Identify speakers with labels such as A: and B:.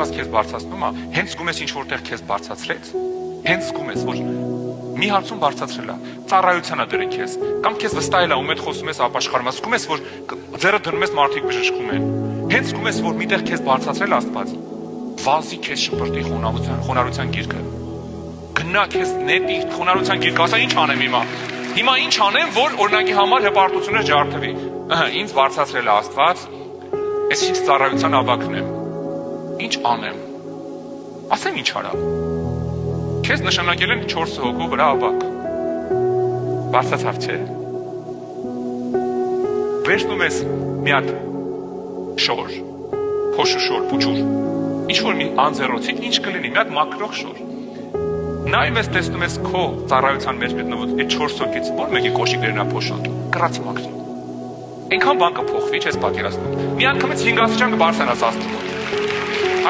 A: Աստված քեզ բարձրացնում է, հենց զգում ես ինչ որտեղ քեզ բարձրացրեց, հենց զգում ես, որ մի հարցում բարձրացրել է, ծառայության է դրել քեզ, կամ քեզ վստահել է, ում հետ խոսում ես ապաշխարում ես, զգում ես, որ ձեռը դնում ես մարդիկ բժշկում են, հենց զգում ես, որ միտեղ քեզ բարձրացրել Աստված, վազի քեզ շպրտի խոնարհության գիրկը, գնա քեզ նետի խոնարհության գիրկը, ասա ինչ անեմ հիմա ինչ անեմ, որ օրինակի համար հպարտություններ ջարդվի, ինձ բարձրացրել է Աստված, ես ինչ ծառայության ավակն եմ, ինչ անեմ, ասեմ ինչ արա, քեզ նշանակել են 4 հոգու վրա ավակ, բարձրացավ չէ, վերցնում ես մի հատ շոր, փոշու շոր, փուչուր, ինչ որ մի անձեռոցիկ, ինչ կլինի, մի հատ մաքրող շոր, նայում ես տեսնում ես քո ծառայության մեջ գտնվող այդ 4 հոգից, որ մեկի կոշիկներն է փոշակի, կրացի մաքրի, այնքան բան կփոխվի, չես պատկերացնում, մի անգամից 5 աստիճան կբարձրանաս Աստծու մոտ,